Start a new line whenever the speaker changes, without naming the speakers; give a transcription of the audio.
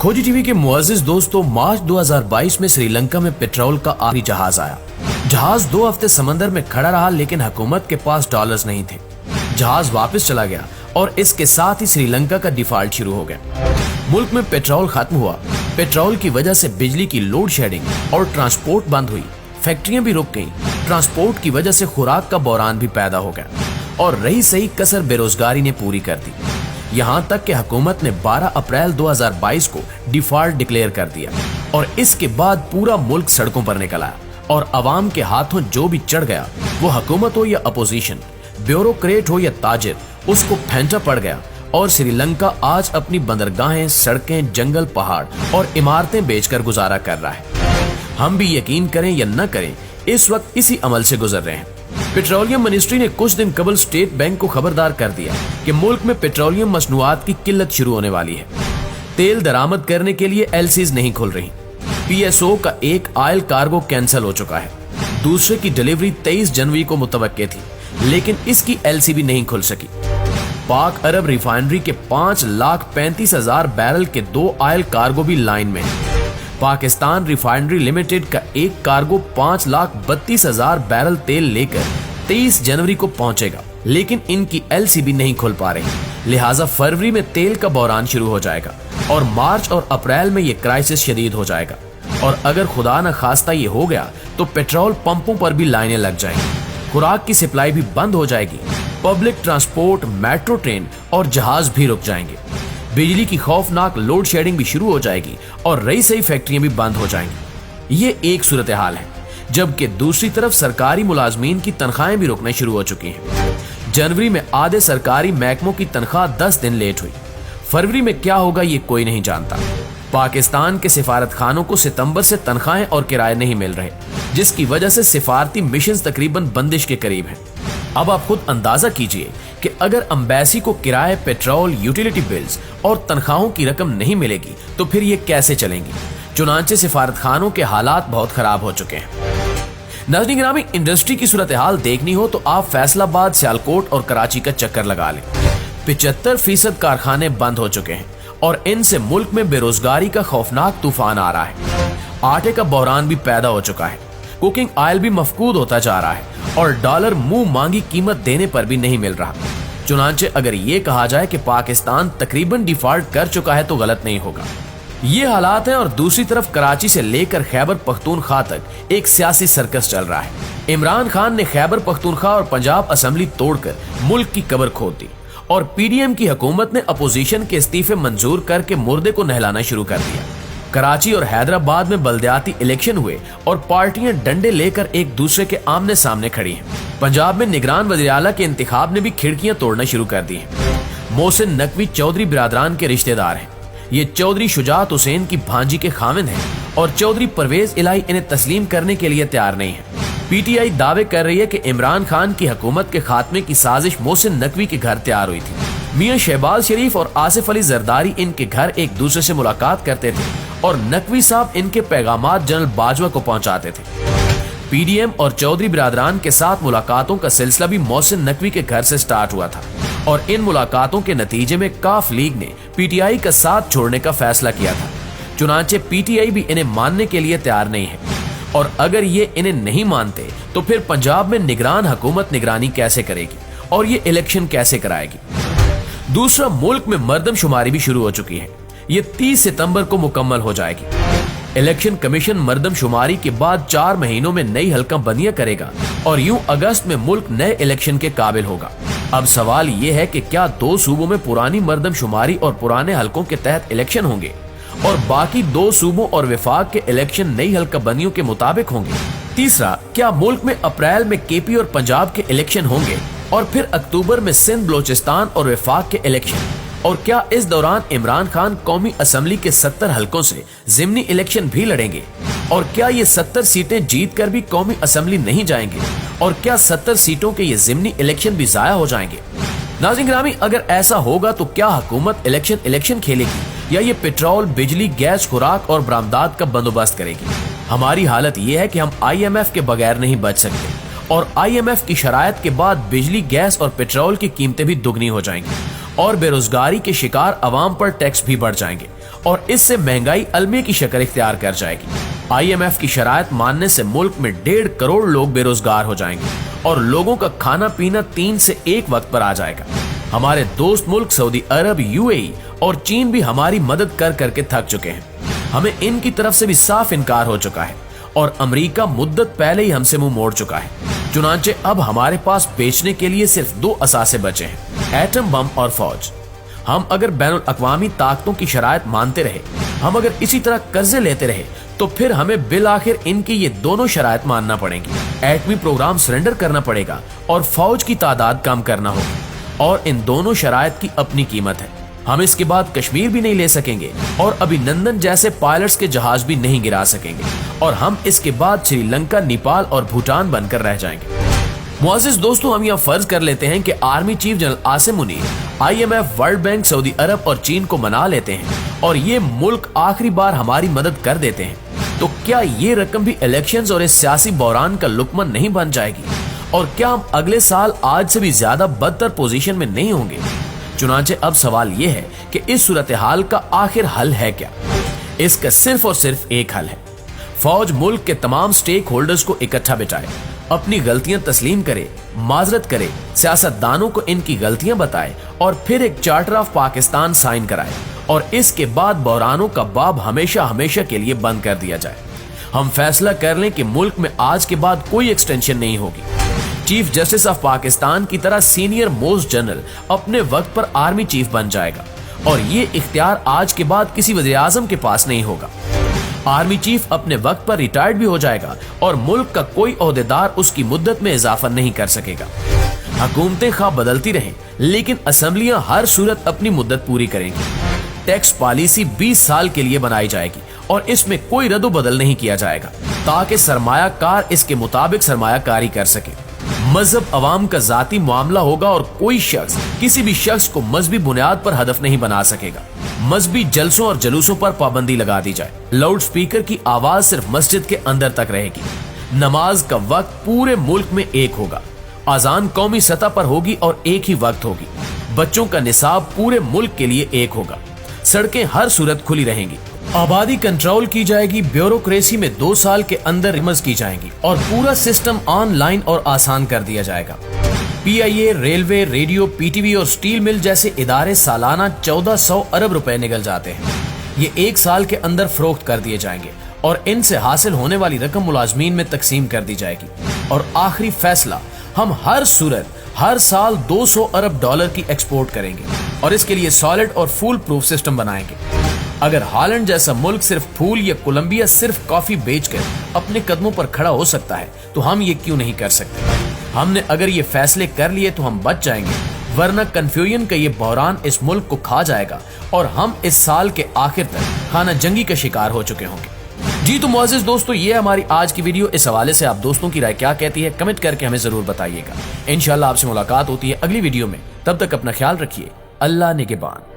खोजी टीवी के मुअज़्ज़िज़ दोस्तों, मार्च 2022 में श्रीलंका में पेट्रोल का आखिरी जहाज आया। जहाज 2 हफ्ते समंदर में खड़ा रहा, लेकिन हुकूमत के पास डॉलर्स नहीं थे। जहाज वापस चला गया और इसके साथ ही श्रीलंका का डिफॉल्ट शुरू हो गया। मुल्क में पेट्रोल खत्म हुआ। पेट्रोल की वजह से बिजली की लोड शेडिंग और ट्रांसपोर्ट बंद हुई। फैक्ट्रियां भी रुक गईं। ट्रांसपोर्ट की वजह से खुराक का बहरान भी पैदा हो गया और रही सही कसर बेरोजगारी ने पूरी कर दी। यहाँ तक कि हुकूमत ने 12 अप्रैल 2022 को डिफॉल्ट डिक्लेयर कर दिया और इसके बाद पूरा मुल्क सड़कों पर निकल आया और अवाम के हाथों जो भी चढ़ गया, वो हुकूमत हो या अपोजिशन, ब्यूरोक्रेट हो या ताजिर, उसको फेंटा पड़ गया। और श्रीलंका आज अपनी बंदरगाहें, सड़कें, जंगल, पहाड़ और इमारतें बेचकर गुजारा कर रहा है। हम भी यकीन करें या न करें, इस वक्त इसी अमल से गुजर रहे हैं। पेट्रोलियम मिनिस्ट्री ने कुछ दिन कबल स्टेट बैंक को खबरदार कर दिया कि मुल्क में पेट्रोलियम मसनूआत की किल्लत शुरू होने वाली है। तेल दरामद करने के लिए एलसीज नहीं खुल रही। पीएसओ का एक ऑयल कार्गो कैंसिल हो चुका है। दूसरे की डिलीवरी 23 जनवरी को मुतवक्के थी, लेकिन इसकी एलसी भी नहीं खुल सकी। पाक अरब रिफाइनरी के 5,35,000 बैरल के 2 ऑयल कार्गो भी लाइन में है। पाकिस्तान रिफाइनरी लिमिटेड का एक कार्गो 5,32,000 बैरल तेल लेकर 23 जनवरी को पहुंचेगा, लेकिन इनकी एलसी भी नहीं खुल पा रही। लिहाजा फरवरी में तेल का बहरान शुरू हो जाएगा और मार्च और अप्रैल में ये क्राइसिस शदीद हो जाएगा। और अगर खुदा न खास्ता ये हो गया तो पेट्रोल पंपों पर भी लाइनें लग जाएंगी, खुराक की सप्लाई भी बंद हो जाएगी, पब्लिक ट्रांसपोर्ट, मेट्रो ट्रेन और जहाज भी रुक जाएंगे, बिजली की खौफनाक लोड शेडिंग भी शुरू हो जाएगी और रही सही फैक्ट्रियां भी बंद हो जाएंगी। ये एक सूरत हाल है, जबकि दूसरी तरफ सरकारी मुलाजमीन की तनख्वाहें भी रुकना शुरू हो चुकी हैं। जनवरी में आधे सरकारी महकमों की तनख्वाह 10 दिन लेट हुई। फरवरी में क्या होगा ये कोई नहीं जानता। पाकिस्तान के सिफारत खानों को सितंबर से तनख्वाहें और किराए नहीं मिल रहे, जिसकी वजह से सिफारती मिशन तकरीबन बंदिश के करीब हैं। अब आप खुद अंदाजा कीजिए कि अगर एम्बेसी को किराए, पेट्रोल, यूटिलिटी बिल्स और तनख्वाहों की रकम नहीं मिलेगी तो फिर ये कैसे चलेंगी। चुनांचे सिफारत खानों के हालात बहुत खराब हो चुके हैं। नाज़रीन गिरामी, इंडस्ट्री की सूरत हाल देखनी हो तो आप फैसलाबाद, सियालकोट और कराची का चक्कर लगा लें। 75% कारखाने बंद हो चुके हैं और इनसे मुल्क में बेरोजगारी का खौफनाक तूफान आ रहा है। आटे का बहरान भी पैदा हो चुका है। कुकिंग ऑयल भी मफकूद होता जा रहा है और डॉलर मुंह मांगी कीमत देने पर भी नहीं मिल रहा। चुनांचे अगर ये कहा जाए कि पाकिस्तान तकरीबन डिफॉल्ट कर चुका है तो गलत नहीं होगा। ये हालात हैं और दूसरी तरफ कराची से लेकर खैबर पख्तूनख्वा तक एक सियासी सर्कस चल रहा है। इमरान खान ने खैबर पख्तूनख्वा और पंजाब असेंबली तोड़कर मुल्क की कब्र खोद दी और पीडीएम की हुकूमत ने अपोजिशन के इस्तीफे मंजूर करके मुर्दे को नहलाना शुरू कर दिया। कराची और हैदराबाद में बल्दियाती इलेक्शन हुए और पार्टियां डंडे लेकर एक दूसरे के आमने सामने खड़ी हैं। पंजाब में निगरान वज़ीर आला के इंतखाब ने भी खिड़कियां तोड़ना शुरू कर दी हैं। मोहसिन नकवी चौधरी बिरादरान के रिश्तेदार हैं। ये चौधरी शुजात हुसैन की भांजी के खाविंद हैं और चौधरी परवेज इलाही इन्हें तस्लीम करने के लिए तैयार नहीं है। पीटीआई दावे कर रही है कि इमरान खान की हुकूमत के खात्मे की साजिश मोहसिन नकवी के घर तैयार हुई थी। मियां शहबाज शरीफ और आसिफ अली जरदारी इनके घर एक दूसरे से मुलाकात करते थे और नकवी साहब इनके पैगामात जनरल बाजवा को पहुंचाते थे। पीडीएम और चौधरी बिरादरान के साथ मुलाकातों का सिलसिला भी मोहसिन नकवी के घर से स्टार्ट हुआ था और इन मुलाकातों के नतीजे में काफ लीग ने पीटीआई का साथ छोड़ने का फैसला किया था। चुनांचे पीटीआई भी इन्हें मानने के लिए तैयार नहीं है और अगर ये इन्हें नहीं मानते तो फिर पंजाब में निगरान हुकूमत निगरानी कैसे करेगी और ये इलेक्शन कैसे कराएगी। दूसरा, मुल्क में मर्दमशुमारी भी शुरू हो चुकी है। ये 30 सितंबर को मुकम्मल हो जाएगी। इलेक्शन कमीशन मर्दमशुमारी के बाद 4 महीनों में नई हल्का बंदियां करेगा और यूं अगस्त में मुल्क नए इलेक्शन के काबिल होगा। अब सवाल ये है कि क्या 2 सूबों में पुरानी मर्दमशुमारी और पुराने हल्कों के तहत इलेक्शन होंगे और बाकी 2 सूबों और विफाक के इलेक्शन नई हल्का बंदियों के मुताबिक होंगे। तीसरा, क्या मुल्क में अप्रैल में केपी और पंजाब के इलेक्शन होंगे और फिर अक्टूबर में सिंध, बलोचिस्तान और विफाक के इलेक्शन। और क्या इस दौरान इमरान खान कौमी असेंबली के 70 हलकों से ज़िमनी इलेक्शन भी लड़ेंगे और क्या ये 70 सीटें जीत कर भी कौमी असेंबली नहीं जाएंगे और क्या 70 सीटों के ये ज़िमनी इलेक्शन भी जाया हो जाएंगे। नाज़रीन गिरामी, अगर ऐसा होगा तो क्या हुकूमत इलेक्शन खेलेगी या ये पेट्रोल, बिजली, गैस, खुराक और बरामदात का बंदोबस्त करेगी। हमारी हालत ये है कि हम IMF के बगैर नहीं बच सकते और IMF की शरायत के बाद बिजली, गैस और पेट्रोल की कीमतें भी दुगनी हो जाएंगी और बेरोजगारी के शिकार अवाम पर टैक्स भी बढ़ जाएंगे और इससे महंगाई अलमे की शक्ल इख्तियार कर जाएगी। IMF की शराइत मानने से मुल्क में 1.5 करोड़ लोग बेरोजगार हो जाएंगे और लोगों का खाना पीना 3 से 1 वक्त पर आ जाएगा। हमारे दोस्त मुल्क सऊदी अरब, UAE और चीन भी हमारी मदद कर करके थक चुके हैं। हमें इनकी तरफ से भी साफ इनकार हो चुका है और अमेरिका मुद्दत पहले ही हमसे मुंह मोड़ चुका है। चुनांचे अब हमारे पास बेचने के लिए सिर्फ 2 असासे बचे हैं, एटम बम और फौज। हम अगर बैनुल अक़वामी ताकतों की शराइत मानते रहे, हम अगर इसी तरह कर्जे लेते रहे, तो फिर हमें बिल आखिर इनकी ये दोनों शराइत मानना पड़ेंगी। एटमी प्रोग्राम सरेंडर करना पड़ेगा और फौज की तादाद कम करना होगी और इन दोनों शराइत की अपनी कीमत है। हम इसके बाद कश्मीर भी नहीं ले सकेंगे और अभिनंदन जैसे पायलट्स के जहाज भी नहीं गिरा सकेंगे और हम इसके बाद श्रीलंका, नेपाल और भूटान बनकर रह जाएंगे। मुअज़्ज़िज़ दोस्तों, हम यह फर्ज कर लेते हैं कि army chief general Asim Munir IMF, world bank, Saudi Arab और चीन को मना लेते हैं और ये मुल्क आखिरी बार हमारी मदद कर देते हैं, तो क्या ये रकम भी इलेक्शंस और इस सियासी बहरान का लुकमन नहीं बन जाएगी? और क्या हम अगले साल आज से भी ज्यादा बदतर पोजीशन में नहीं होंगे? चुनांचे अब सवाल ये है कि इस सूरत हाल का आखिर हल है क्या? इसका सिर्फ और सिर्फ एक हल है। फौज मुल्क के तमाम स्टेक होल्डर्स को इकट्ठा बिठाए, अपनी गलतियां तस्लीम करे, माजरत करे, सियासतदानों को इनकी गलतियां बताए और फिर एक चार्टर ऑफ पाकिस्तान साइन कराए और इसके बाद बहरानों का बाब हमेशा हमेशा के लिए बंद कर दिया जाए। हम फैसला कर लें कि मुल्क में आज के बाद कोई एक्सटेंशन नहीं होगी। चीफ जस्टिस ऑफ पाकिस्तान की तरह सीनियर मोस्ट जनरल अपने वक्त पर आर्मी चीफ बन जाएगा और ये इख्तियार आज के बाद किसी वज़ीर आज़म के पास नहीं होगा। आर्मी चीफ अपने वक्त पर रिटायर्ड भी हो जाएगा और मुल्क का कोई ओहदेदार उसकी मुद्दत में इजाफा नहीं कर सकेगा। हुकूमतें खा बदलती रहें, लेकिन असेंबलियां हर सूरत अपनी मुद्दत पूरी करेंगी। टैक्स पॉलिसी 20 साल के लिए बनाई जाएगी और इसमें कोई रद्दो बदल नहीं किया जाएगा ताकि सरमायाकार इसके मुताबिक सरमायाकारी कर सके। मजहब अवाम का जाती मामला होगा और कोई शख्स किसी भी शख्स को मजहबी बुनियाद पर हदफ नहीं बना सकेगा। मजहबी जलसों और जलूसों पर पाबंदी लगा दी जाए। लाउड स्पीकर की आवाज सिर्फ मस्जिद के अंदर तक रहेगी। नमाज का वक्त पूरे मुल्क में एक होगा। अजान कौमी सतह पर होगी और एक ही वक्त होगी। बच्चों का निसाब पूरे मुल्क के लिए एक होगा। सड़कें हर सूरत खुली रहेंगी। आबादी कंट्रोल की जाएगी। ब्यूरोक्रेसी में 2 साल के अंदर रिमज की जाएंगी और पूरा सिस्टम ऑनलाइन और आसान कर दिया जाएगा। PIA, रेलवे, रेडियो, PTV और स्टील मिल जैसे इदारे सालाना 1400 अरब रुपए निकल जाते हैं। ये 1 साल के अंदर फरोख्त कर दिए जाएंगे और इनसे हासिल होने वाली रकम मुलाजमीन में तकसीम कर दी जाएगी। और आखिरी फैसला, हम हर सूरत हर साल 200 अरब डॉलर की एक्सपोर्ट करेंगे और इसके लिए सॉलिड और फूल प्रूफ सिस्टम बनाएंगे। अगर हॉलैंड जैसा मुल्क सिर्फ फूल या कोलंबिया सिर्फ कॉफी बेचकर अपने कदमों पर खड़ा हो सकता है, तो हम ये क्यों नहीं कर सकते? हमने अगर ये फैसले कर लिए तो हम बच जाएंगे, वरना कन्फ्यूजन का ये बहरान इस मुल्क को खा जाएगा और हम इस साल के आखिर तक खाना जंगी का शिकार हो चुके होंगे। जी तो मुअज़्ज़िज़ दोस्तों, ये हमारी आज की वीडियो। इस हवाले से आप दोस्तों की राय क्या कहती है, कमेंट करके हमें जरूर बताइएगा। इंशाल्लाह आपसे मुलाकात होती है अगली वीडियो में। तब तक अपना ख्याल रखिए। अल्लाह निगहबान।